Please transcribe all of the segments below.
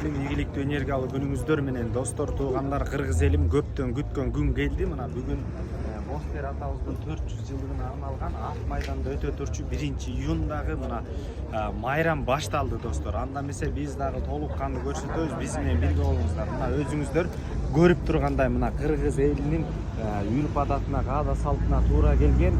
Ийгиликтүү энергиялуу күнүңүздөр менен достор, туугандар, кыргыз элим көптөн күткөн күн келди. Мына бүгүн Бостер атабыздын 400 жылдыгына арналган ак майданда өтө турчу 1-июндагы мына майрам башталды достор. Анда эмесе биз дагы толук кандуу көрсөтөбүз. Биз менен бирге болуңуздар. Мына өзүңүздөр көрүп тургандай мына кыргыз элинин үрп адатына, каада салтына туура келген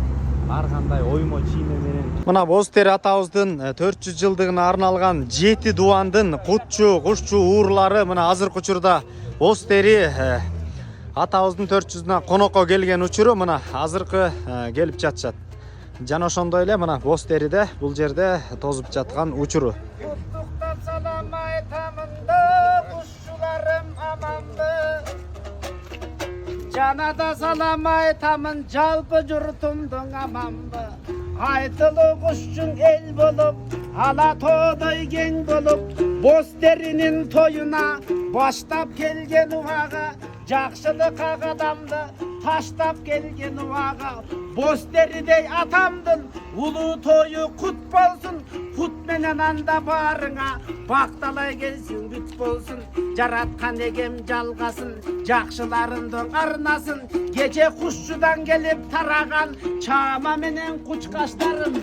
ар кандай оймо чийме менен мына Бостер атабыздын 400 жылдыгына арналган 7 дубандын кутчу, кушчу уурлары мына азыркы учурда Бостери атабыздын 400-на конокко келген учуру мына азыркы келип жатышат. Жана ошондой эле мына Бостериде бул жерде тозуп жаткан учуру. Куттуктап салам айтамын да, кушчуларым аманбы. Жанада салам айтамын, жалпы журтумдун аманбы. Айтылуу кушчуң эл болуп, ала тоодой кең болуп, Бостеринин тоюна баштап келген убагы, жакшылыкка кадамды таштап келген убагы, Бостеридей атамдын улуу тою кут болсун, кут менен анда баарыңа бакталай келсин, бүт болсун. Жараткан эгем жалгасын, жакшыларымдын арнасын, кече кушчудан келип тараган чаама менен кучкачтарым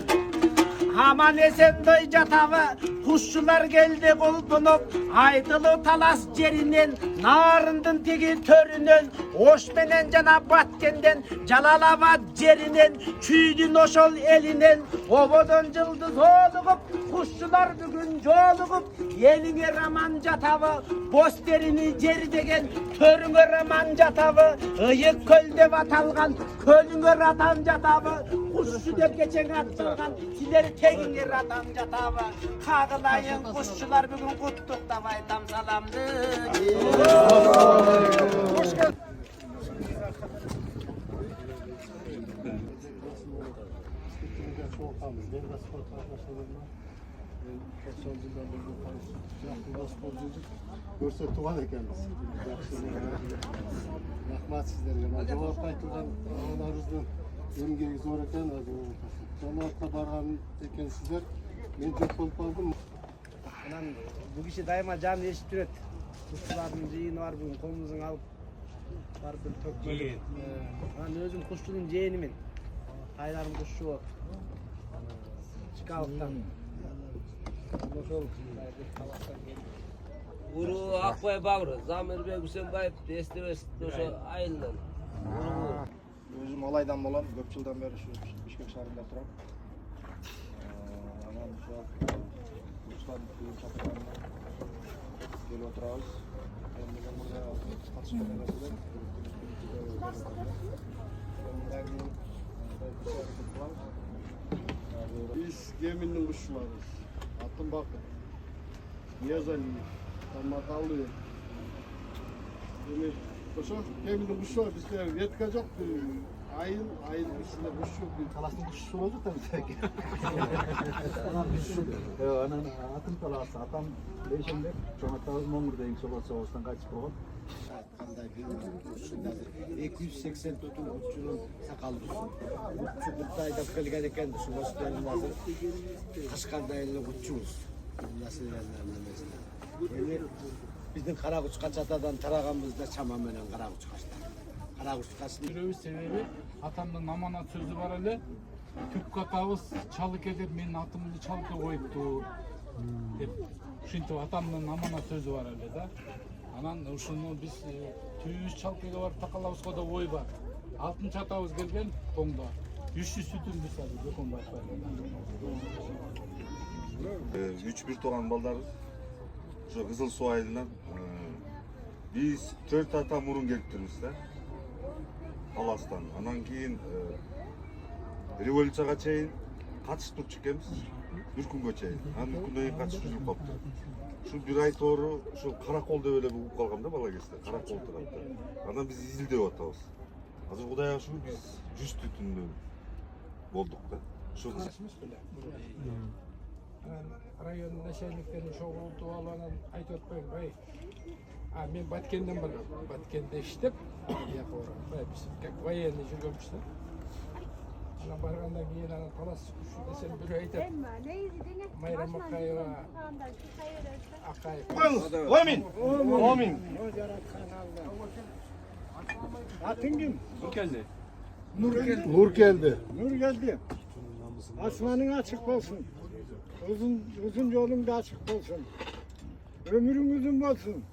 аман эсендой жатабы. Кушчулар келди кулпунуп, айтылуу талас жеринен, Нарындын тиги төрүнөн, Ош менен жана Баткенден, Жалал-Абад жеринен, Чүйдүн ошол элинен, ободон жылдыз олугуп, кушчулар бүгүн жолугуп, элиңе раман жатабы, Бостерини жер деген төрүңө раман жатабы, Ыйык көл деп аталган көлүңө ратан жатабы, кушчу деп кечең атталган силер тегиңе ратан жатабы. Кагылайын кушчулар бүгүн куттуктап айтам саламды. Көрсөтүп ал экенбиз. Рахмат сиздерге. Жогорку айтылган ағаларыбыздын эмгеги зор экен. Жамаатка барган экенсиздер. Мен жок болуп калдым. Анан бул киши дайыма жан эшип жүрөт. Кушчулардын жыйыны бар бүгүн, колуңузун алып бар бир төкмөлүп. Анан өзүм кушчунун жээнимен. Кайларым кушчу болот. Чикалыктан. Ошол Уру Акбай Багыр, Замирбек Үсенбаев эстебес ошо айылынан. Өзүм Алайдан болом, көп жылдан бери ушу Бишкек шаарында турам. Анан ошо Кыргызстан чапканына келип отурабыз. Эми мурда катышкан эмеспен. Биз Кеминдин кушчуларыбыз. Атым Бакыт. Ниязалиев, Таматалы. Эми ошо Кеминдин кушчулары бизде ветка жок. Айыл бизде кушчу, таластын кушчусу болуп атабыз. Анан атым талаас, атам Бейшенбек, Чоңатабыз Моңгурда Еңсолот согуштан кайтып болгон. Кандай бир 280 тутун кушчунун сакалы. Кушчу кутта айдап келген экен, ушу Бостерин азыр кашкандай эле кушчубуз. Эми биздин кара кучкач атадан тараганбызда чама менен кара кучкачтар. Кара кучкачтын жүрөбүз себеби атамдын аманат сөзү бар эле. Түпкү атабыз Чалыке деп менин атымды Чалыке коюпту деп. Ушинтип атамдын аманат сөзү бар эле да. Анан ушуну биз түйүбүз Чалыкеге барып такалабызга да ой бар. 6-чы атабыз келген Коңдо. 300 сүтүн биз азыр Жокон барып. 3-1 тууган балдарыбыз. Ошо Кызыл Суу айылынан биз 4 ата мурун келиптирбиз да. Таластан. Анан кийин революцияга чейин катышып турчу экенбиз. Дүркүнгө чейин. Анан дүркүндөн кийин катышып жүрүп калыптыр. Ушу бир ай тоору ушу Каракол деп эле угуп калгам да бала кезде. Каракол турат да. Анан биз изилдеп атабыз. Азыр Кудайга шүгүр биз 100 түтүндөн болдук да. Ушу Район начальниктерин чогултуп алып анан айтып атпаймынбы? Мен Баткенден барам. Баткенде иштеп, биз как военный жүргөнбүз да. Ana bargandan keyin ana talas kuşu desem biri aytат. Mayram Akayeva, Akayev. Amin. Amin. Atın kim? Nur geldi. Nur geldi. Asmanın açık olsun. Uzun yolun da açık olsun. Ömrün uzun olsun.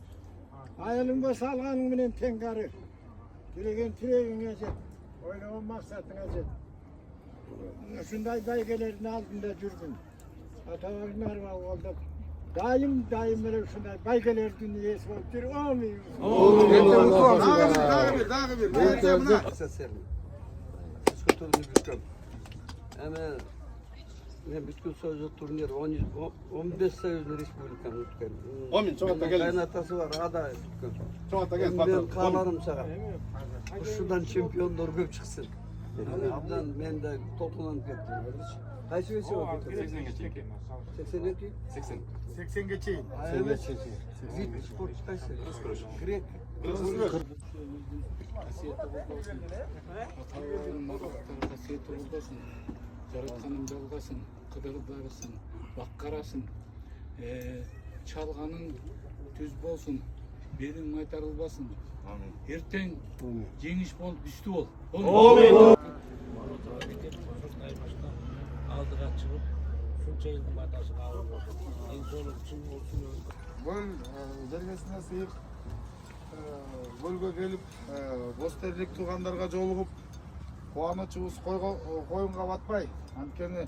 Ayalın başı alğanın bilen tengarı. Dilegen tireğin ecet. Öyle olmazsa ecet. Şunday baygelerin altında жүрgün. Atalarlar var oldu. Daim böyle şunday baygeler dünyası olup dur. Amin. Hemen men бүткүл сөзү турнир 15 союздун республиканы өткөн. Amin. Çoğatta gelin. Кайнатасы бар ада өткөн. Çoğatta gelin. Мен кааларым сага. Ушудан чемпиондор көп чыксын. Абдан мен да толкунанып кеттим. Кайсы весе болуп кетти? 82? 80 geçeyim. Вид спорт кайсы? Грек. Касиети болбосун, жаратканың жалгасын, кыдырдарысын, баккарасың, чалганың түз болсун, белиң майтарылбасын. Эртең жеңиш болуп үстү бол. Aldığa çıkıp şunca yılın batası kalır olsun. En sonu çın olsun öldü. Бұл жергесіне сыйып көлгө келип бостерлик туугандарга жолугуп кубанычыбыз коюнга батпай, анткени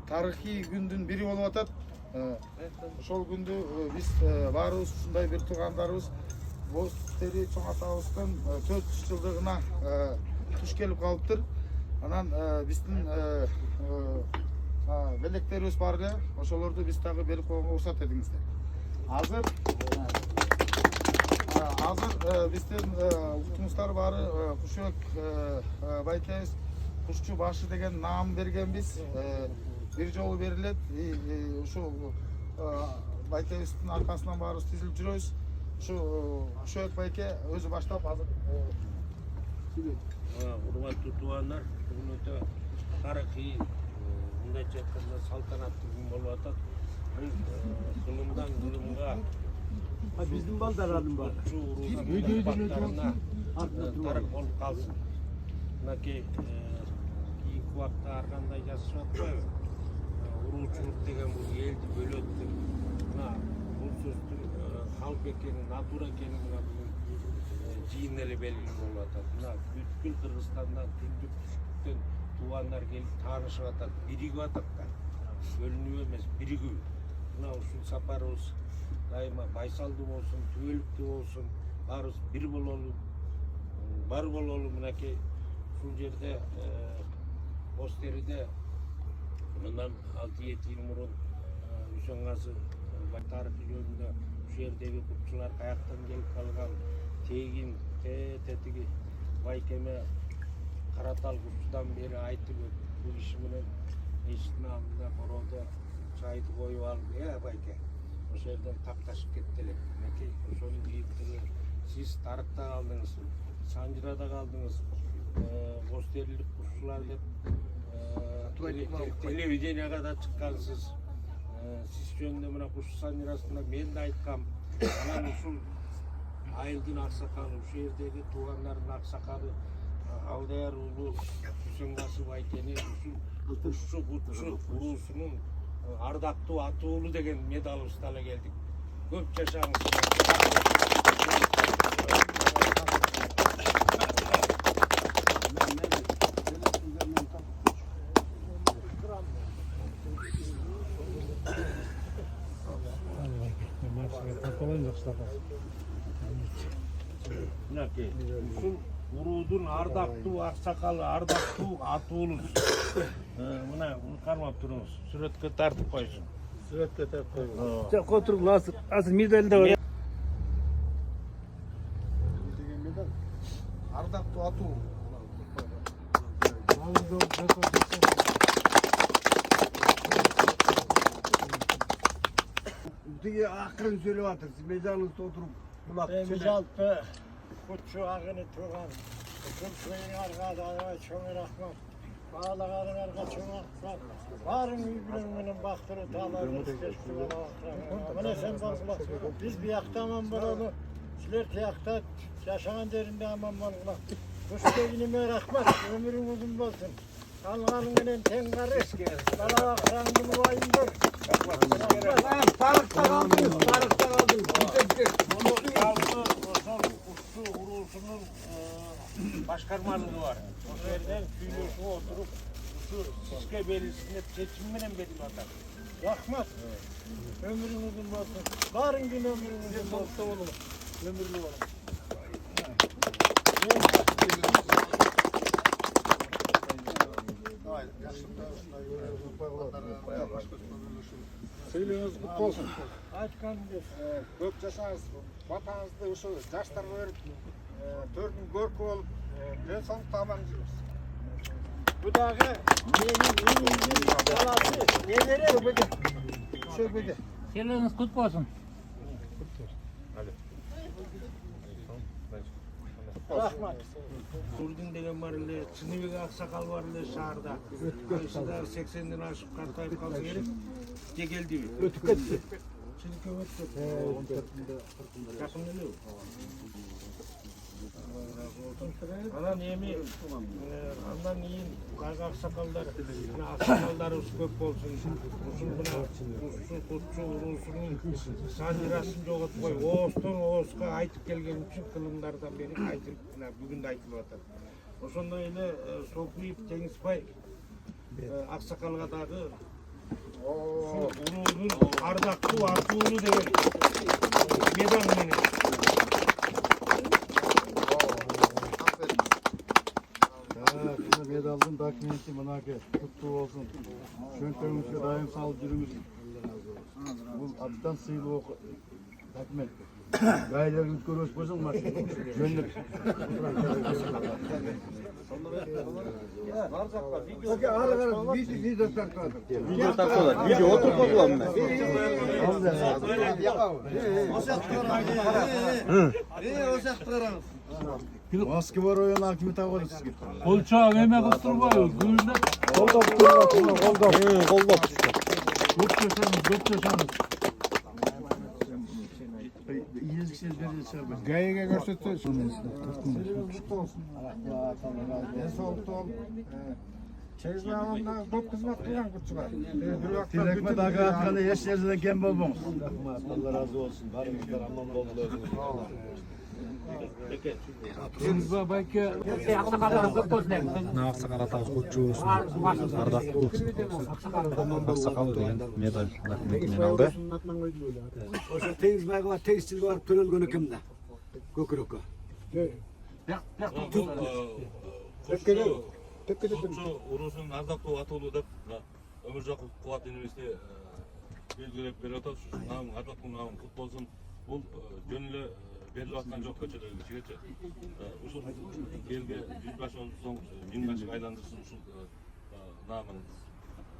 тарыхый күндүн бири болуп атат. Ошол күндү биз баарыбыз ушундай бир туугандарыбыз Бостери чоң атабыздын 400 жылдыгына туш келип калыптыр. Анан биздин белектерибиз бар эле, ошолорду биз дагы берип койгонго уруксат этиңиздер. Азыр биздин уктумуштар баары Кушөк байкебиз кушчу башы деген наам бергенбиз. Бир жолу берилет. Ушул байкебиздин аркасынан баарыбыз тизилип жүрөбүз. Ушу Кушөк байке өзү баштап азыр Урматтуу туугандар, бүгүн өтө тарыхый, мындайча айтканда салтанаттуу күн болуп атат. Кылымдан кылымга биздин балдардын бар. Тарых болуп калсын. Мынакей кийинки убакта ар кандай жасап атпайбы? Уруучулук деген бул элди бөлөт деп. Мына бул сөздүн халк экенин, натура экенин мына бүгүн жыйын эле белгилүү болуп атат. Мына бүткүл Кыргызстандан, Түндүк Түштүктөн туугандар келип таанышып атат, биригип атат да. Бөлүнүү эмес, биригүү. Мына ушул сапарыбыз дайыма байсалдуу болсун, түбөлүктүү болсун, баарыбыз бир бололу, бар бололу. Мынакей ушул жерде Бостериде мындан 6-7 жыл мурун Үсөнгазы тарыхый жөнүндө ушул жердеги курчулар каяктан келип калган, тегин тетиги байкеме Каратал курчудан бери айтып бул иши менен эшиктин алдында бороодо чайды коюп алып, байке ошол жерден тапташып кетти элек. Мынакей ошонун кийиптери сиз тарыхта калдыңыз, Санжырада калдыңыз, Бостерилик курчулар деп телевиденияга да чыккансыз. Сиз жөнүндө мына Куш Санжырасында мен да айткам. Анан ушул айылдын аксакалы, ушул жердеги туугандардын аксакалы Алдаяр уулу Үсөнгасы байкени ушул курчу уруусунун ардактуу аты уулу деген медалыбызды ала келдик. Көп жашаңыз. Мынакей ушул уруудун ардактуу аксакалы, ардактуу аты уулусуз. Мына кармап туруңуз, сүрөткө тартып койсун. Сүрөткө тартып койгон. Жок, отуруңуз. Азыр медаль да бар. деген медаль ардактуу атуу. Тиги акырын сүйлөп атырсыз, медалыңызды отуруп кулак. Жалпы курчу агыны турган ушул көйүн аргада чоң рахмат. Bağlağarlarga çoğaltsa, varın birbirinin baktırı dağlarını kestir bana. Bana sen bakla, biz bir yakta aman bulalım. Sizler tiyakta yaşanan derinde aman bulalım. Kuşta rahmet, ömrün uzun olsun. Alğanın gelen tengarı, bana rangını vayındır. Tarıkta kaldınız, tarıkta kaldınız. Kuşçu Urulusu'nun başkarmalığı var. O yerden tüylüsü oturup şu Siske belisinde seçimle belli atar. Rahmet, ömrün uzun olsun. Varın gün ömrün uzun olsun. Ömürlü olsun. Söylüğünüz kutlu olsun. Açkan Көп жасаңыз, батаңызды ошо жаштарга берип, төрдүн көркү болуп, ден соолук таман жүрүңүз. bu dağı benim iyiliğin balası nelere Söbede. Yılınız kutlu olsun. Rahmat. Kurdun деген бар эле, Чыныбек аксакал бар эле шаарда. Кайсы дагы 80ден ашып картайып калса керек. Же келдиби? Ötüp gitti. Чыныбек өттү. Жакын эле. Анан эми андан кийин кайгы аксакалдар, аксакалдарыбыз көп болсун. Ушул мына курчу урусунун садырасын жоготпой, Оостон Ооска айтып келген үчүн кылымдардан бери айтылып, мына бүгүн да айтылып атат. Ошондой эле Сокуев Теңизбай аксакалга дагы уруунун ардактуу атууну деген медал менен Medalın dokumenti mınaki kutlu olsun. Şöntönüzge daim sağlık жүрүңүз. Бұл аттан сыйлы dokument. Gayler ütkörөs болсоң машина. Жөндөп. Video tartады. Video tartады. Video oturup koyuyorum ben. Maske var oyun hakimi tavır sizge. Kolçağı emek ıstırmayı, gülüne Kolda tutuyor, kolda. Kolda tuttu. Çok yaşanız. İyilsiz bir serbest. Gaye'ge görsetsin. En soğukta ol. Çeyiz bağlamında көп қызмет қылған күртші бар. Tilekme daga atkanı yaş yerden kem bolmamız. Allah razı olsun. Barımızlar aman boldular. Tengizbay bayke Ақсақал атамыз кутчу болсун. Ардактуу Ақсақал деген медаль документин алды. Ошо Теңизбайга тегистилге барып төлөлгөн экен да. Көкүрөккө. Курчу урусунун ардактуу атуулу деп Өмүржаков Кубат инебизде белгилеп берип атат. Ушул ардактуу намын кут болсун. Бул жөн эле берилип аткан жок көчөлөргө чигечи. Ушул элге жүз баш соң миң башка айландырсын ушул намын.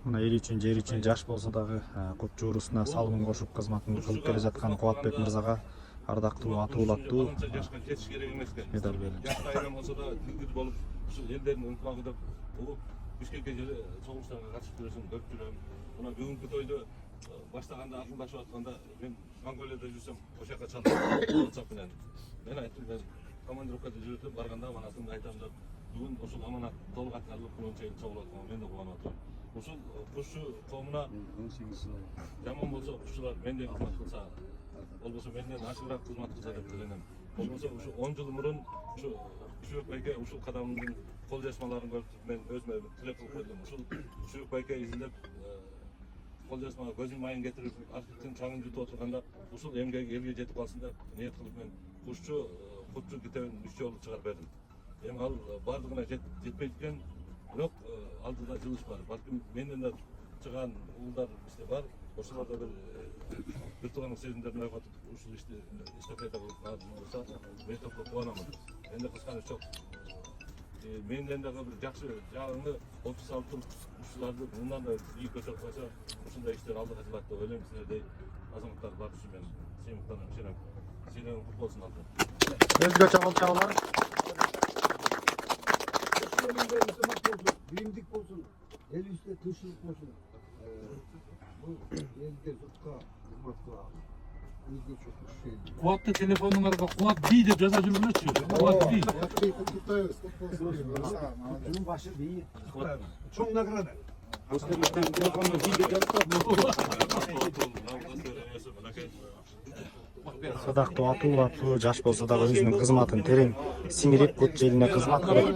Мына эл үчүн, жер үчүн жаш болсо дагы кутчу урусуна салымын кошуп кызматын кылып келе жаткан Кубатбек мырзага ардактуу атуулаттуу Жашка жетиш керек эмес экен. медаль берилди. Жаш айран болсо да тилгиз болуп, ушул элдердин ынтымагы деп угуп, Бишкекке желе согуштарга катышып жүрөсүң, көрүп жүрөм. Мына бүгүнкү тойду баштаганда акылдашып атканда мен Монголияда жүрсөм, ошол жака чалдым. WhatsApp менен. Мен айттым, мен командировкада жүрүп барганда манасында айтам деп, бүгүн ушул аманат толук аткарылып, бүгүн чейин чогулуп аткан, мен да кубанып атам. Ушул кушчу коомуна жаман болсо, кушчулар менден кызмат кылса, болбосо менден ашыгыраак кызмат кылса деп тилейм. Болбосо ушу 10 жыл мурун ушу Кушубек байке ушул кадамдын кол жазмаларын көрүп мен өзүмө тилек кылып койдум. Ушул Кушубек байке изилдеп кол жазмага көзүм майын кетирип, архивдин чаңын жутуп отурганда ушул эмгеги элге жетип калсын деп ниет кылып мен кутчу китебин 3 жолу чыгарып бердим. Эми ал бардыгына жетпейт экен, бирок алдыда жылыш бар. Балким менден да чыган уулдар бизде бар. Ошолордо бир туугандык сезимдерин ойготуп ушул ишти эстафета кылып болсо мен топтоп кубанамын. Менде кысканыч жок. Менден дагы бир жакшы жагыңды болчу салып туруп ушуларды мындан да үй көчөрүп койсо ушундай иштер алдыга жылат деп ойлойм. Силердей азаматтар бар үчүн мен сыймыктанам, ишенем. Силердин кут болсун алды. Өзгөчө кол чалуулар. bilindik olsun. El üstte tuşluk olsun. Bu elde tutka, hizmetka. Bizde çok şey. Kuatlı telefon numarada Kuat B de ceza cümle açıyor. Kuat B. Bunun başı değil. Çok nagaradı. Садактуу атуу аттуу жаш болсо дагы өзүнүн кызматын терең сиңирип бут желине кызмат кылып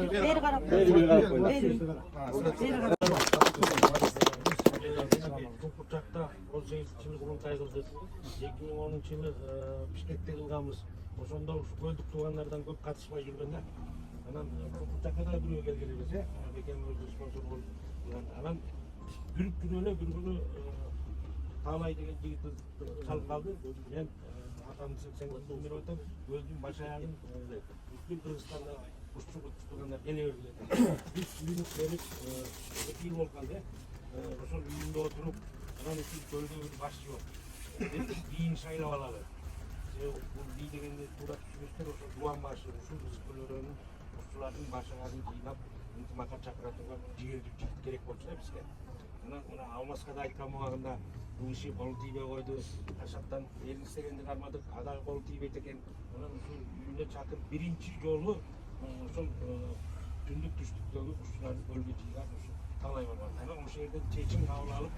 Kurçak'ta 18 yılı kurultay kıldık. 2010 yılı Bişkek'te kılganбыз. Ошондо көйдүк туугандардан көп катышпай жүргөндө анан Kurçak'a да бирөө келгенбиз бекем өзү спонсор болуп анан жүрүп жүрүп эле бир күнү Таалай деген жигит чалып калды. Мен атамды 80 жыл берип атам. Өзүмдүн баш аягын бүткүл Кыргызстанда ушчу туугандар келе берди. Биз үйүнү берип 2 жыл болуп калды. Ошол үйүндө отуруп анан үчүн көлдө бир башчы бар. Бийин шайлап алалы. Бул бий дегенде туура түшүнүштөр ошо жуан башы ушул кызкөлөрүнүн ушулардын баш аягын жыйнап ынтымакка чакыра турган жигердүү жигит керек болчу да бизге. Анан мына Алмаска да айткан убагында бул иши колу тийбей койду. Ашаттан эл истегенди кармадык, ада колу тийбейт экен. Анан ушул үйүнө чакырып биринчи жолу ошол түндүк түштүктөгү кушчуларды көлгө жыйган ушул Таалай болгон. Анан ошол жерден чечим кабыл алып,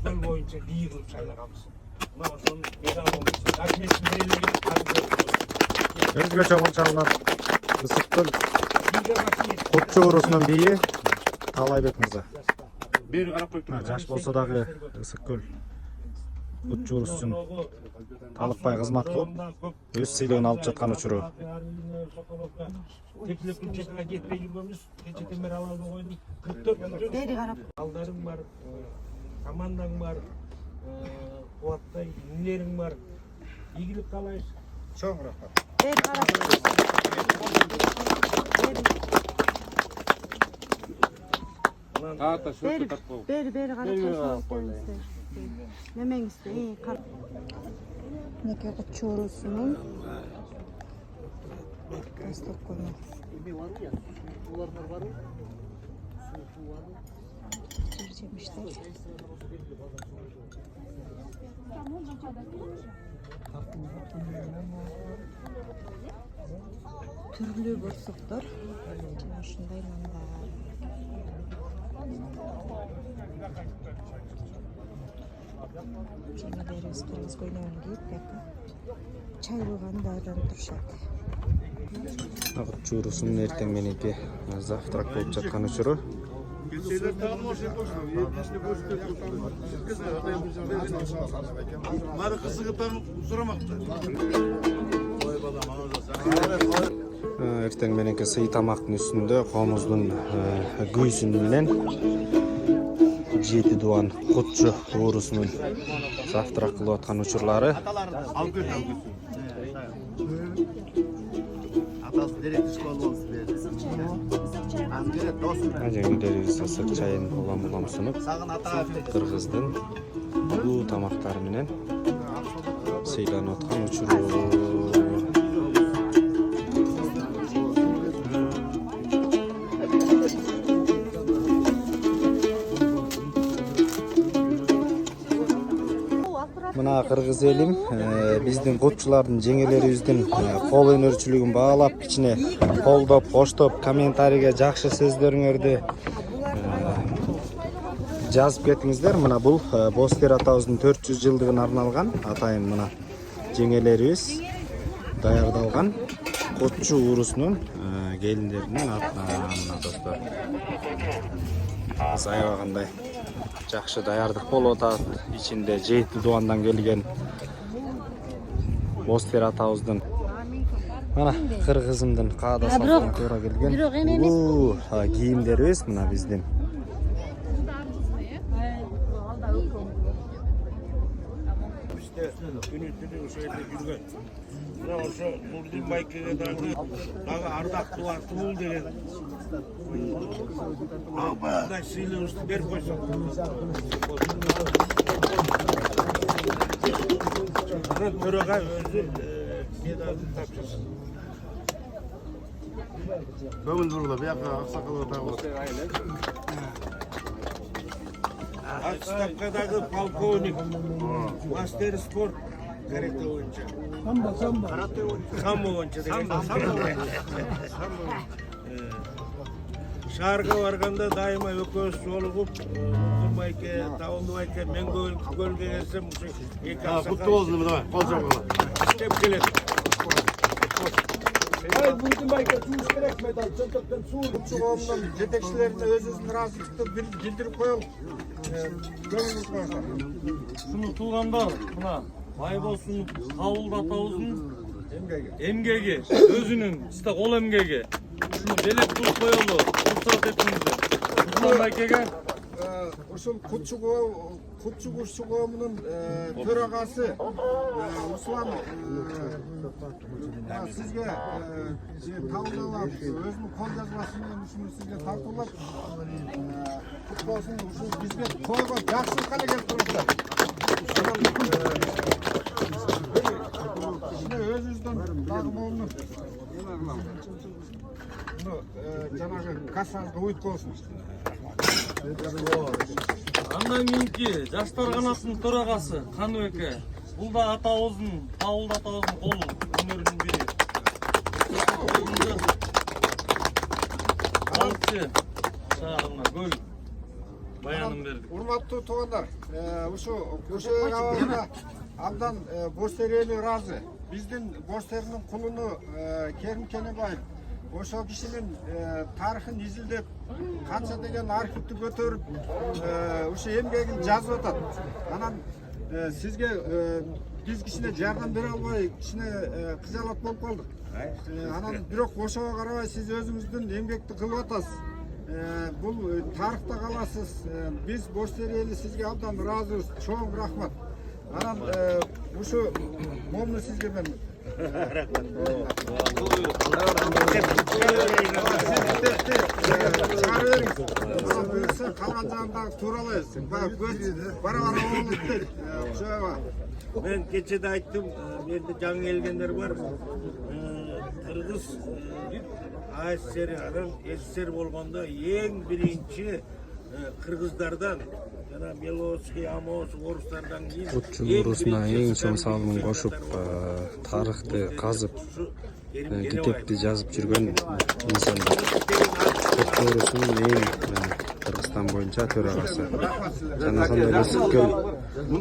көл боюнча бий кылып шайлаганбыз. Мына ошонун бедалыбыз. Рахметин берилген өзгөчө кылчалган Ысык-Көл Кутчу уруусунун бийи Таалайбек мырза. Бери карап коюп Жаш болсо дагы Ысык-Көл Кутчу уруусун талыкпай кызмат кылып өз сыйлыгын алып жаткан учуру. Тепилептин чекине кетпей жүргөнбүз. Кечеден бери ала албай койдум. 44 бери карап. Балдарың бар, командаң бар, Куаттай инелериң бар. Ийгилик каалайбыз. Чоң рахмат. Бери карап. Бери карап. Немеңизди карап. Мынакей Кутчу уруусунун Кастык көмө. Жемиштер. Түрлүү борсуктор жана ушундай нандар. Жеңелерибиз кыргыз көйлөгүн кийип бияка чай куугандардан турушат. Кутчу уруусунун эртең мененки завтрак болуп жаткан учуру. Мары кызыгыптан сурамакта. Эртең мененки сый тамактын үстүндө комуздун күйсүн менен 7 дуан Кутчу уруусунун завтрак кылып аткан учурлары. Жеңилдерибиз ысык чайын улам сунуп, кыргыздын бул тамактары менен сыйланып аткан учуру. Мына кыргыз элим биздин кутчулардын жеңелерибиздин кол өнөрчүлүгүн баалап, кичине колдоп, коштоп, комментарийге жакшы сөздөрүңөрдү жазып кетиңиздер. Мына бул Бостер атабыздын 400 жылдыгына арналган атайын мына жеңелерибиз даярдалган Кутчу уруусунун келиндеринин атынан достор. Кыз аябагандай жакшы даярдык болуп атат. Ичинде 7 дуандан келген Бостер атабыздын мына кыргызымдын каадасына туура келген бул кийимдерибиз мына биздин. Күнү-түнү ошол жерде жүргөн. Мына ошо Нурдин Байкеге дагы ардактуу атуу деген мындай сыйлыгыбызды берип койсок. Төрага өзү медалды тапшырсын. Көңіл бұрғыла, бұяққа ақсақалға тағылып. Отставкадагы полковник, мастер спорт карате боюнча. Самбо боюнча. Шаарга барганда дайыма экөөбүз жолугуп, Майке, Табылды Майке, мен көлгө келсем, ушу эки Құтты болсын, давай, қол жабыла. деп келет. Чугуумдун жетекчилерине өзүбүздүн ыраазычылыкты билдирип коелук. Көңүлүңүз коюңуздар. Шуну туугандар, мына Байбосын Табылды атабыздын эмгеги, өзүнүн чыста кол эмгеги. Шуну белек кылып коелу, уруксат этиңиздер. Руслан Байкеге Ушул Кутчугуш чугуумунун төрагасы Руслан сизге табылдалап өзүнүн кол жазмасы менен ушуну сизге тартуулап кут болсун, ушул бизге койгон жакшылыкка эле келип туруңуздар. Өзүбүздөн дагы момун жанагы кассаңызга уйут болсун. андан кийинки жаштар канатынын төрагасы Каныбеке. Бул да атабыздын, Табылды атабыздын колу өнөрүнүн бири. Балыкчы шаарына көл баянын бердик. Урматтуу туугандар, ушу Көшөбек абагында абдан бош терели ыраазы. Биздин бош теринин кулуну Керим Кенебаев ошол кишинин тарыхын изилдеп, канча деген архивди көтөрүп, ушу эмгегин жазып атат. Анан сизге биз кичине жардам бере албай, кичине кыжалат болуп калдык. Анан бирок ошого карабай сиз өзүңүздүн эмгекти кылып атасыз. Бул тарыхта каласыз. Биз бош терели сизге абдан ыраазыбыз. Чоң рахмат. Анан ушу момну сизге мен калган жагындагы тууралайбыз. Мен кечеде айттым, менде жаңы келгендер бар. Кыргыз АССР, анан СССР болгондо эң биринчи кыргыздардан жана Милоский, Амос, орустардан кийин Кутчул урусуна эң чоң салымын кошуп, тарыхты казып, китепти жазып жүргөн инсандар. Кутчул урусунун эң Кыргызстан боюнча төрагасы. Жана ошондой эле Сүткөл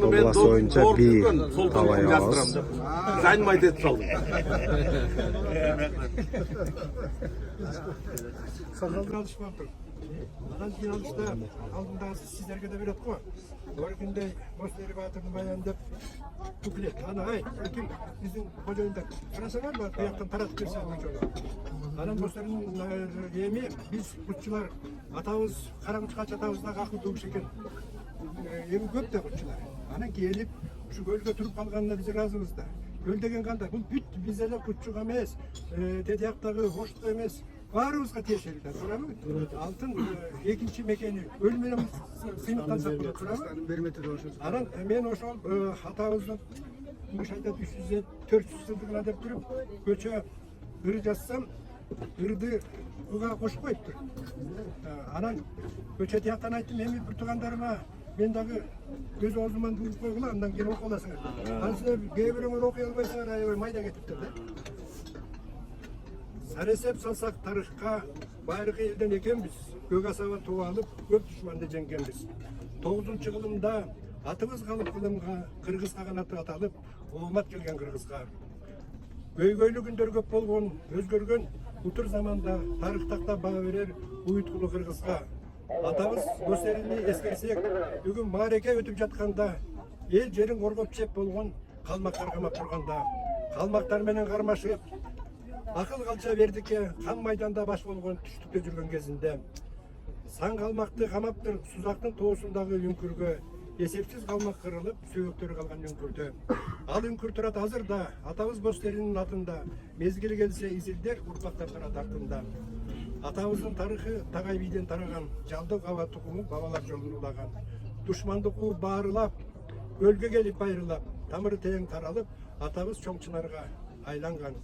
областы боюнча бий табай алабыз. Займайт этип салдым. Сагалды алышмаптыр. Анан кийин алышта алдындагы сиздерге да берет го. Өркүндөй Мостери Баатырдын баяны деп куплет. Аны ай, ким биздин кожоюнда карасаңар бар, бияктан таратып берсе ошо. Анан Мостердин эми биз кутчулар атабыз Карамычкы атабыздагы акылдуу киши экен. Эми көп да кутчулар. Анан келип ушу көлгө туруп калганына биз ыраазыбыз да. Көл деген кандай? Бул бүт биз эле кутчуга эмес, Тедияктагы Ошто эмес, баарыбызга тиешелүү да, туурабы? Алтын экинчи мекени өл менен сыйныктансак болот, туурабы? Анан мен ошол атабыздын мышайда 300-400 жылдыгына деп туруп, көчө ыр жазсам, ырды ыга кошуп коюптур. Анан көчө тияктан айттым, эми бир туугандарыма мен дагы көз оозуман буруп койгула, андан кийин окуп аласыңар. Анан силер кээ бирөөңөр окуй албайсыңар, аябай майда кетиптир да. Саресеп салсак тарыхка байыркы элден экенбиз. Көк асаба туу алып, көп душманды жеңгенбиз. 9-кылымда атыбыз калып кылымга, кыргызга канаты аталып, оомат келген кыргызга. Көйгөйлүү күндөр көп болгон, өзгөргөн утур заманда тарых такта баа берер уюткулуу кыргызга. Атабыз Мостерини эскерсек, бүгүн маареке өтүп жатканда, эл жерин коргоп чеп болгон калмактар камап турганда, калмактар менен кармашып, акыл калча бердикке кан майданда баш болгон түштүктө жүргөн кезинде, сан калмакты камаптыр Сузактын тоосундагы үңкүргө, эсепсиз калмак кырылып, сөөктөрү калган үңкүрдө. Ал үңкүр турат азырда, атабыз Мостеринин атында, мезгили келсе изилдер урпактар турат артында. Атабыздын тарыхы Тагай бийден тараган, жалдык аба тукуму бабалар жолун улаган. Душманды кууп баарылап, өлгө келип байрылап, тамыры тең таралып, атабыз чоң чынарга айланган.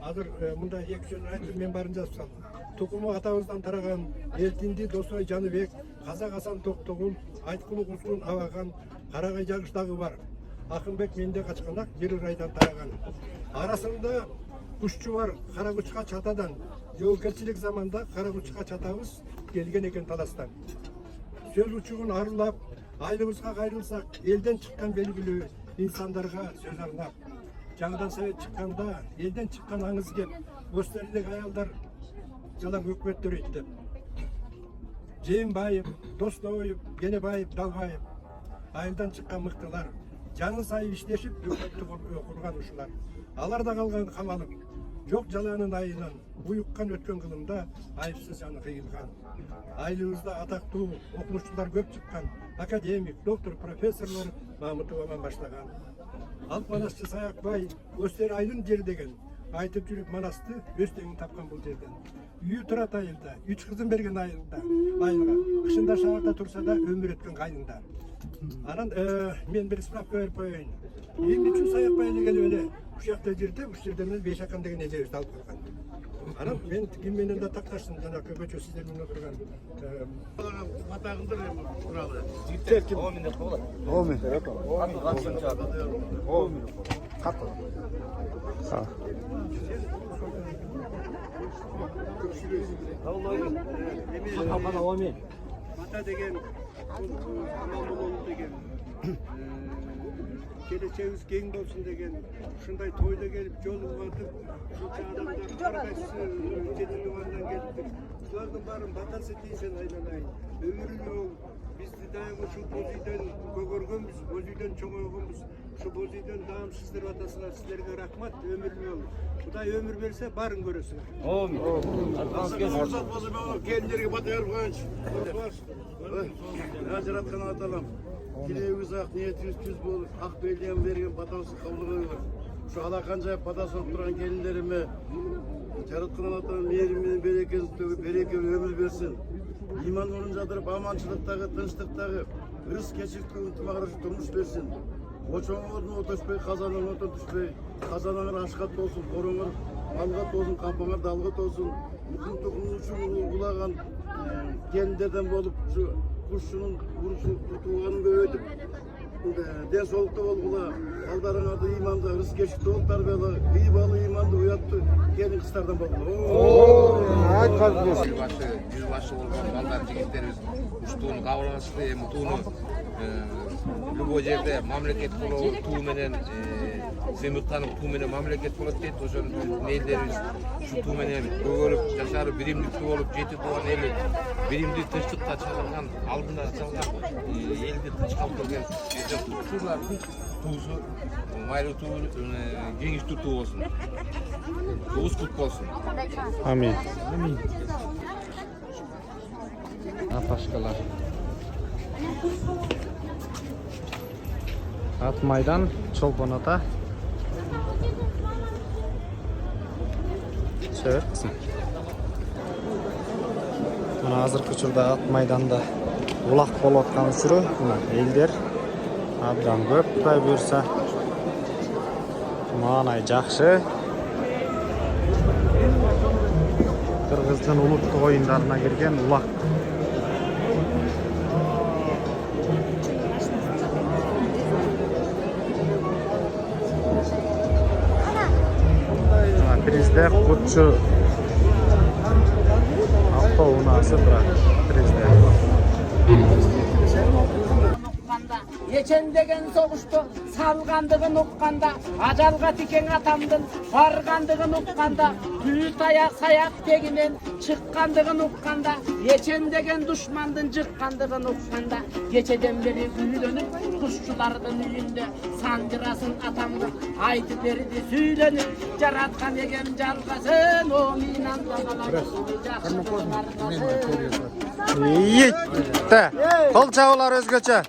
Азыр мында 2 сөз айтып мен барын жазып салдым. Тукуму атабыздан тараган Элтинди Досой Жаныбек, Казак Асан Токтогул, Айткулу Кускун Абаган, Карагай Жагыштагы бар. Акынбек менде качканак бир райдан тараган. Арасында кушчу бар Каракучка чатадан. Жоокерчилик заманда Каракучка чатабыз келген экен таластан. Сөз учугун арылап, айлыбызга кайрылсак, элден чыккан белгилүү инсандарга сөз арнап. Жаңыдан совет чыкканда, элден чыккан аңыз кеп, Бостердеги аялдар жалаң өкмөттөр иттеп. Жээнбаев, Достобаев, Генебаев, Далбаев, айылдан чыккан мыктылар, жаңы сайып иштешип өкмөттү курган ушулар. Алар да калган камалып, жок жаланын айынан, уюккан өткөн кылымда айыпсыз жаны кыйылган. Айылыбызда атактуу окумуштуулар көп чыккан, академик, доктор, профессорлор Мамытов аман баштаган. Алп манасчы Саякбай, Өстер айылын жер деген, айтып жүрүп манасты өз теңин тапкан бул жерден. Үйү турат айылда, 3 кызын берген айылда, айылга. Кышында шаарда турса да өмүр өткөн кайнында. Анан мен бир справка берип коеюн. Эмне үчүн Саякбай эле келип эле ушакта жерде, уш жерден эле Бешакан деген элебизди алып койгон. Анан мен ким менен да такташтым, жанакы көчө сиздер менен отурган. Атагында эми туралы. Жигиттер Омин деп коет. Омин. Омин. Катты. Ха. Ата деген, аман бололу деген, келечегибиз кең болсун деген, ушундай тойда келип жолугатып, ушунча адамдар аркайсы жети тугандан келиптир. Булардын баарын батасы тийсен айланайын. Өмүрүнө ол бизди дайым ушул боз үйдөн көгөргөнбүз, боз үйдөн чоңойгонбуз. Ушул боз үйдөн дайым сиздер атасыңар, сиздерге рахмат, өмүрүнө ол. Кудай өмүр берсе, баарын көрөсүңөр. Келиндерге бата берип коеюнчу. Ажыраткан аталам. Тилегибиз ак, ниетибиз түз болуп, ак белден берген батабызды кабыл кылыңыз. Ушу алакан жайып батасы болуп турган келиндериме жараткан атанын мээрин менен береке өмүр берсин. Иман нурун жадырып, аманчылыктагы, тынчтыктагы, ырыс кечиликке ынтымагы турмуш берсин. Очоңордун отошпой, казаныңар отон түшпөй, казаныңар ашкат болсун, короңор алгат болсун, кампаңар далгат болсун. Мукун тукумун үчүн улаган келиндерден болуп, ушу кушчунун урушу тууганын көбөйтүп, ден соолукта болгула, балдарыңарды иманда, ырыс кечикте болуп тарбияла, ыйбалы иманды уяттуу келин кыздардан болгула. Жүз башы болгон балдар жигиттерибиз уштууну кабыл алышты. Эми тууну любой жерде мамлекет болобу, туу менен Семиртанов туу менен мамлекет болот дейт. Ошонун элдерибиз ушу туу менен көгөрүп жашары биримдиктүү болуп, жети тууган эли биримдүү тынчтыкта чалган, алдында чалган элди тынч калтырген ушулардын туусу майлуу туу, жеңиштүү туу болсун. Туубуз кут болсун. Амин. Апашкалар. Ат майдан, Чолпон ата. Чөп. Мына азыркы учурда ат майданда улак болуп аткан учуру, мына элдер абдан көп, Кудай буйрса. Маанай жакшы. Кыргыздын улуттук оюндарына кирген улак. Призде кутчу автоунаасы турат. Призде. Ечен деген согушту салгандыгын укканда, ажалга тикең атамдын баргандыгын укканда, күү таяк саяк тегинен чыккандыгын укканда, ечен деген душмандын жыккандыгын укканда, кечеден бери күйдөнүп кушчулардын үйүндө сандырасын атамдын айтып берди сүйлөнүп, жараткан эгем жалгасын, оминан Йетте. Кол чабуулар өзгөчө.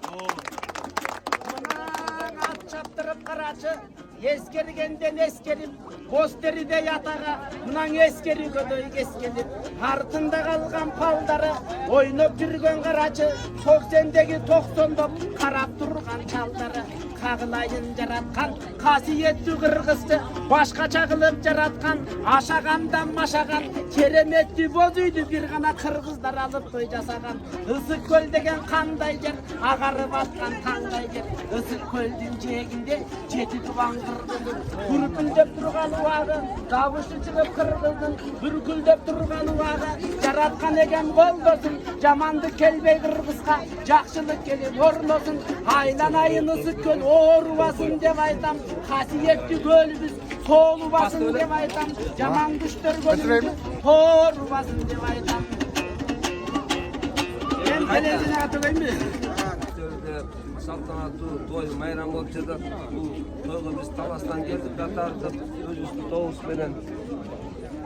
Ескергенден ескерip, бостериде ятага, мынан ескерүүгөдөй кескелип, артында калган палдары, ойноп жүргөн карачы, 90-деги 90доп карап турган чалдары, кагылайын жараткан касиеттүү кыргызды башкача кылып жараткан ашагандан машаган кереметтүү боз үйдү бир гана кыргыздар алып той жасаган ысык көл деген кандай жер агарып аткан таңдай жер ысык көлдүн жээгинде 7 тубан кыргыздын бүркүлдөп турган убагы табышы чыгып кыргыздын бүркүлдөп турган убагы жараткан эген колдосун жаманды келбей кыргызга жакшылык келип орлосун айланайын ысык көл оорубасын деп айтам касиеттүү көлүбүз соолубасын деп айтам жаман күчтөр көлүбүздү оорубасын деп айтам мен келесине атабайм салтанаттуу той майрам болуп жатат. Бул тойго биз Таластан келдик, катартып өзүбүздүн тобубуз менен.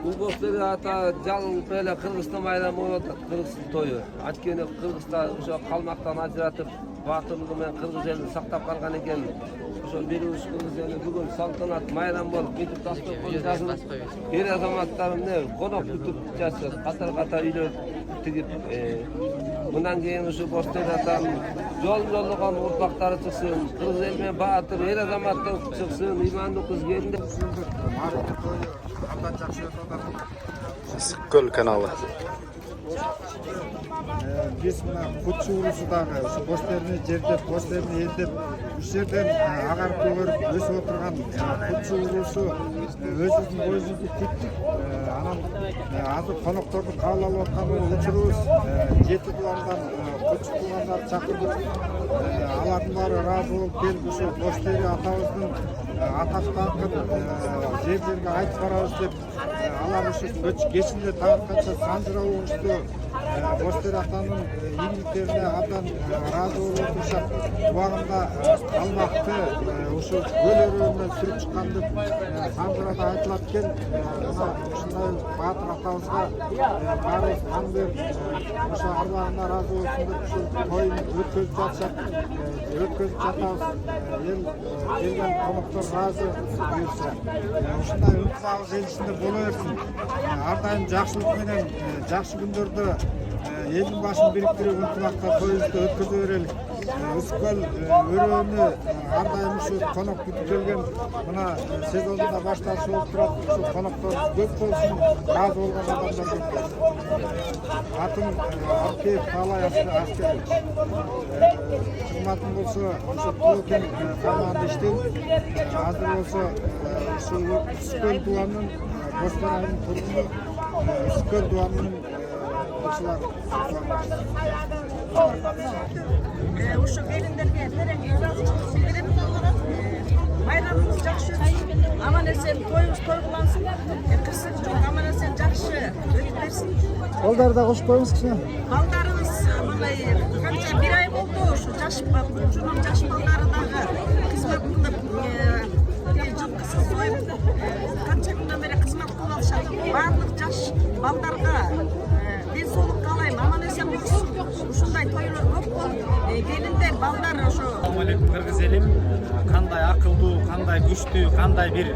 Бул бостери ата жалпы эле Кыргызстан майрамы болуп атат, Кыргыздын тою. Анткени Кыргызда ошо калмактан ажыратып, баатырлыгы менен кыргыз элин сактап калган экен. Ошо бирибиз кыргыз эли бүгүн салтанат майрам болуп, мынтип дастаркан жазылып, эр азаматтар эмне конок күтүп жатышат, катар-катар үйлөр тигип. Мындан кийин ушу бостери атам жолун жолдогон урпактары чыксын, кыргыз эл менен баатыр эр азаматтар чыксын, ыймандуу кыз келинди. Абдан жакшы өтүп атат. Ысык көл каналы. Биз мына Кутчу урусу дагы ушу бостерини жердеп, бостерини элдеп, ушул жерден агарып көрүп өсүп отурган Кутчу урусу өзүбүздүн боюбузду күттүк. Анан азыр конокторду кабыл алып аткан учурубуз 7 туугандан Кутчу туугандарды чакырдык. Алардын баары ыраазы болуп келип ушу бостери атабыздын атак даңкын жер-жерге айтып барабыз деп алар ушу кечинде тагатканча санжырап угушту. Бостери атанын ийгиликтерине абдан ыраазы болуп отурушат. Убагында алмакты ушул көл өрөөнөн сүрүп чыккан деп санжырада айтылат экен. Ушундай баатыр атабызга баарыбыз кан берип, ошо арбагына ыраазы болсун деп ушул тойун өткөзүп жатышат. Өткөзүп жатабыз. Эл келген коноктор ыраазы буюрса. Ушундай ынтымагыбыз эл ичинде боло берсин. Ар дайым жакшылык менен жакшы күндөрдө элдин башын бириктирип ынтымакта тоюбузду өткөзө берелик. Ысык көл өрөөнү ар дайым ушу конок күтүп келген мына сезондун да башталышы болуп турат. Ушу коноктор көп болсун, ыраазы болгон адамдар көп болсун. Атым Алкеев Таалай аскер. Кызматым болсо ушу Тоокен каймагында иштейм. Азыр болсо ушул Ысык көл дубанын Бостер айылынын тургуну Ысык көл дубанынын Uşu gelinlerge tereң ыраазычылык билдирip, майрамыбыз жакшы аман эсен тоюбуз тойлансın. Кырсык жок аман эсен жакшы өтүп берсин. Балдарды да кошуп коюңуз кичине. Балдарыбыз мындай канча бир ай болду ушу жаш Кучунун жаш балдары дагы кызмат кылып жылкысын союп канча күндөн бери кызмат кылып алышат. Баардык жаш балдарга ден соолук каалайм, аман эсен болсун. Ушундай тойлор көп болуп, келиндер, балдар ошо. Assalamu alaikum кыргыз элим. Кандай акылдуу, кандай күчтүү, кандай бир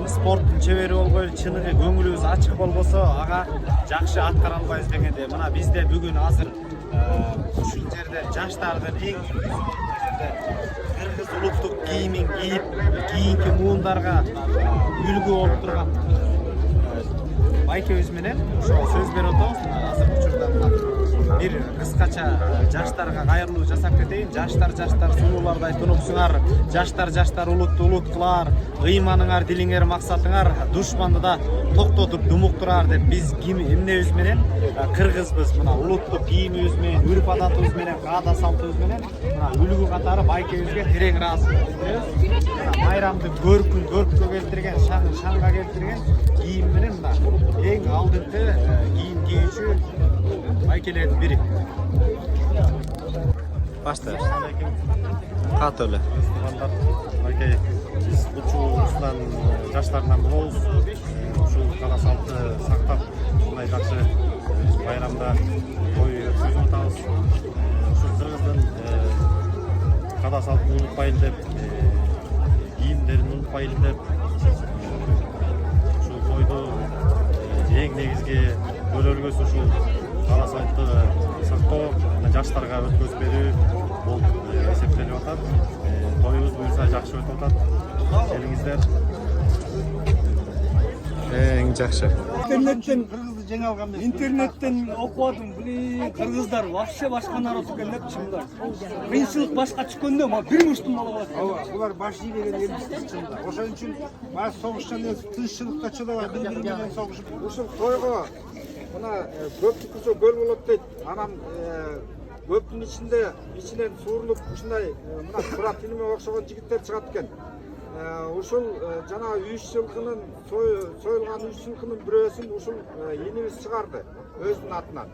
спорттун чебери болбой, чыныгы көңүлүбүз ачык болбосо, ага жакшы аткара албайбыз дегенде, мына бизде бүгүн азыр ушул жерде жаштардын эң кыргыз улуттук кийимин кийип, кийинки муундарга үлгү болуп турган байкебиз менен ошо сөз берип атабыз. Азыр учурда бир кыскача жаштарга кайрылуу жасап кетейин. Жаштар сулуулардай тунуксуңар, жаштар улутту улут кылар, ыйманыңар, дилиңер, максатыңар душманды да токтотуп думуктурар деп биз эмнебиз менен кыргызбыз. Мына улуттук кийимибиз менен, үрп адатыбыз менен, каада салтыбыз менен мына үлгү катары байкебизге терең ыраазычылык билдиребиз. Майрамды көрккө келтирген, шаңга келтирген кийим менен мына эң алдыңкы кийим кийүүчү байкелердин бири. Башта. Катөлө. Байке биз Кутчу урусунан жаштарынан болобуз. Ушул кара салтты сактап, мындай жакшы байрамда той өткөзүп атабыз. Ушул кыргыздын кара салтын унутпайлы деп, кийимдерин унутпайлы деп, ушул тойду эң негизги бөлөлгөсү ушул кара салтты сактоо, жаштарга өткөзүп берүү болуп эсептелип атат. Toyunuz buyursa жақсы өтіп жатады. Келіңіздер. Ең жақсы. интернеттен оқыватым, блин, қырғыздар вообще башқа народ екен деп шынында. Қиыншылық башқа түскенде ма бір муштың алып жатыр. Бұлар баши деген еліміз шынында. Ошон үчүн баш согуштан тынччылыкка чыдабай бири-бири менен согушуп. Ушул тойго мына көптүк күчө көл болот дейт. Анан көптүн ичинен суурулуп ушундай мына тура фильме окшогон жигиттер чыгат экен. Ушул жана 3 жылкынын союлган 3 жылкынын бирөөсүн ушул энибиз чыгарды өзүнүн атынан.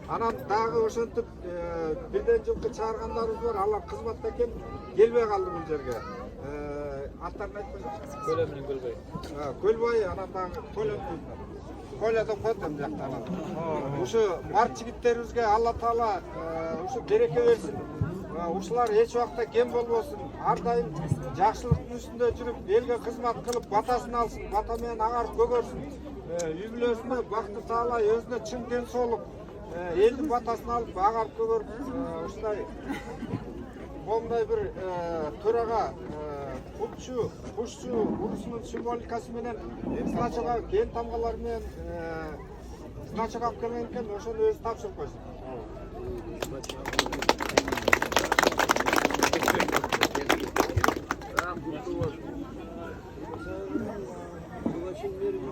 Анан дагы ошентип бирден жылкы чыгаргандарыбыз бар. Алар кызматта экен, келбей калды бул жерге. Аттарын айтпайсың? Көлбай менен Көлбай. Көлбай, анан дагы Коля деп коет эми жакта анан. Ушу март жигиттерибизге Алла Таала ушу береке берсин. Ушулар эч убакта кем болбосун. Ар дайым жакшылыктын үстүндө жүрүп, элге кызмат кылып, батасын алсын, бата менен агарып көгөрсүн. Үй бүлөсүнө бакты таалай, өзүнө чың ден соолук, элдин батасын алып, агарып көгөрүп, ушундай момундай бир төрага кушчу урусунун символикасы менен значок кен тамгалары менен значок алып келген экен, ошону өзү тапшырып койсун.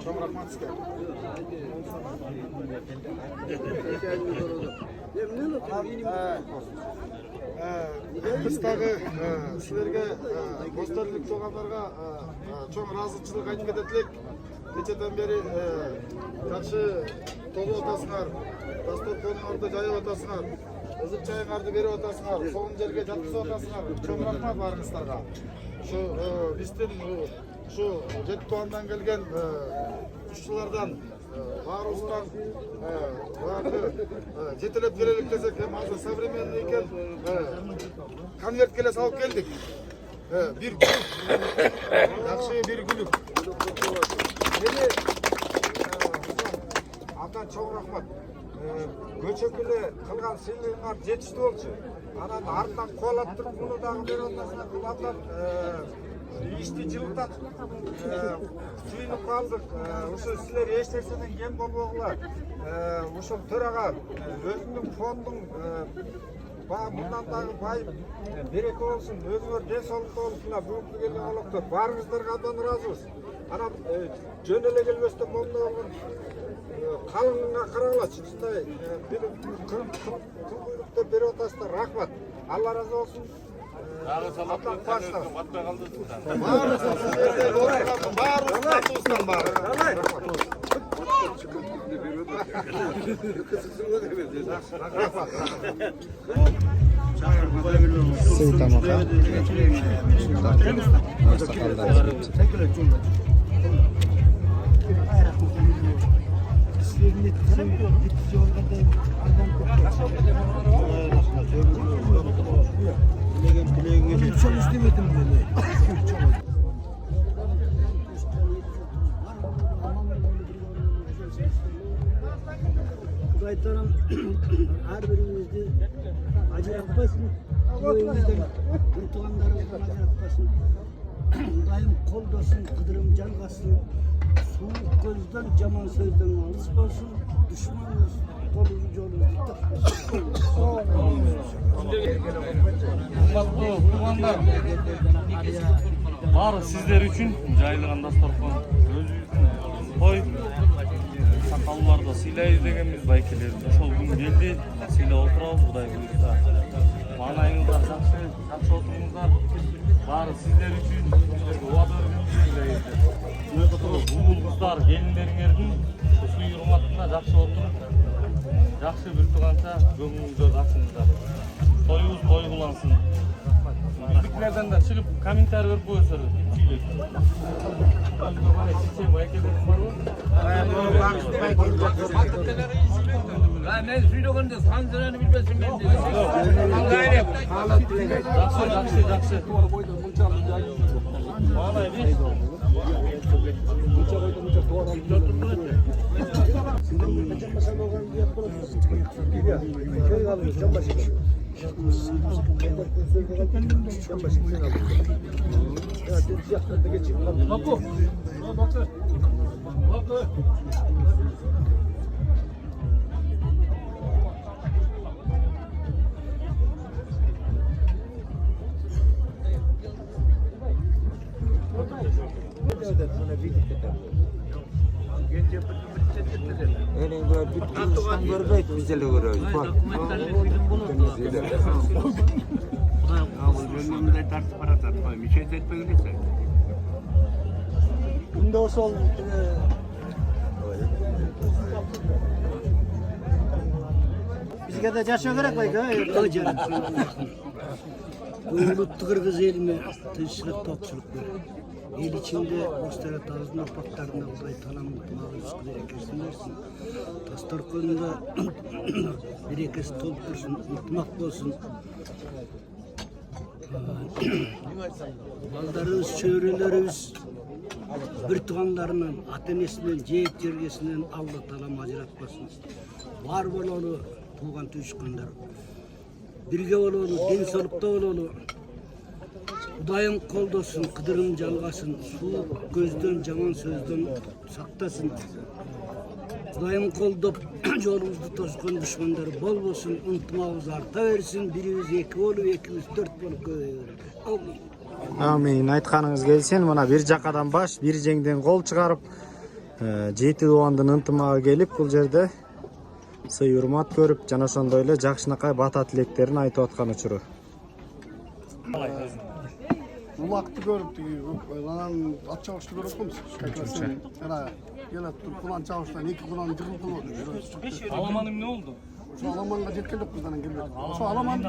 Çok rahmat ister. Biz dagı sizlerge Bosterlik toğanlarga çok razıçılık aytып ketetlik. Keçeden beri karşı tolu otasınlar, dastorkonlardı jayıp otasınlar, ızıp çayыңарды берип otasınlar, soğun жерге жаткызып otasınlar. Çok rahmat barыңыздарга. Şu bizden şu jet doğandan gelgen kuşçulardan Varus'tan jetelep gelelik desek hem hazır современный eкен konvert kele salıp geldik. Bir gülük. Yakşı bir gülük. Beni abdan çok rahmat. Göçöküle kılgan sıyılığınlar жетişti olçu. Anan ardından koalattırıp bunu dağı bir ondasına kullandan İşte жылытат сүйүнүп калдык. Ошо силер эч нерседен кем болбогула. Ошол төрага өзүңдүн фондуң мындан дагы байып береке болсун, өзүңөр ден соолукта болсуңар. Бүгүнкү келген олоктор баарыңыздарга абдан ыраазыбыз. Анан жөн эле келбестен момундай болгон калыңыңа карагылачы. Ушундай бир кыл буйрук деп берип атасыздар. Рахмат. Алла разы болсун. Dağın salakları tanıyorsun, batmaya kaldırdın sen. Suv tamoqa. Kudaytanım her birimizi acıratmasın. Köyümüzden kurtulanlarımızdan acıratmasın. Kudayım koldasın, kıdırım calgasın. Soğuk gözden, caman sözden alış olsun. Düşmanımız kolumuz yolumuz Bari sizler üçün жайылған дастархан өзүбүздүн той сакалларды сыйлайбыз дегенбиз байкелерибиз ошол күн келди сыйлап отурабыз кудай буйрса маанайыңыздар жакшы отуруңуздар баары сиздер үчүн сиздерге убада бергенбиз угул кыздар келиндериңердин сый урматында жакшы отуруп жакшы бир туганча көңүлүңүздөр ачыңыздар тоюбуз той кылансын Bizdekilerden de çıkıp komentar verip koyuyorlar. Ben söylüyorum da sancılarını bilmesin ben de. Jakşı. Bunda olsa oldu. Bizge de yaşa gerek var. Uğurluttu Kırgız elime tınçlık tokçuluklar. El içinde Bostera Tağız'ın apaklarında uzay tanımlıkmağı üsküde ekesinlersin. Tastar konuda bir ekesi tolkursun, unutmak olsun. Baldarız, çörelerimiz bir tuğanlarının, atenesinden, ceyip cergesinden Allah talam acıratmasın. Var olanı, tuğan tüyüşkünler. Birge olanı, den solukta olanı. Kudayım koldosun, kıdırın calgasın, su gözden, jaman sözden saktasın. Kudayım koldop, yolumuzda tozgun düşmanları bol olsun, unutmağız arta versin, birimiz iki olup, ikimiz dört bolup koyuyoruz. Amin. Aytkanыңыз келсен, мына bir жакадан баш, bir жеңден кол чыгарып, жети убандын ынтымагы келип бул жерде сый урмат көрүп, жана ошондой эле жакшынакай бата тилектерин айтып аткан учуру. Ulaktı görüp lan at çavuştu görüp musun? Yana gel kulan çavuştan iki kulan dıkıl kulu. Alamanın ne oldu? Şu Alman'a jetkeldik bizden geliyor. Şu Alman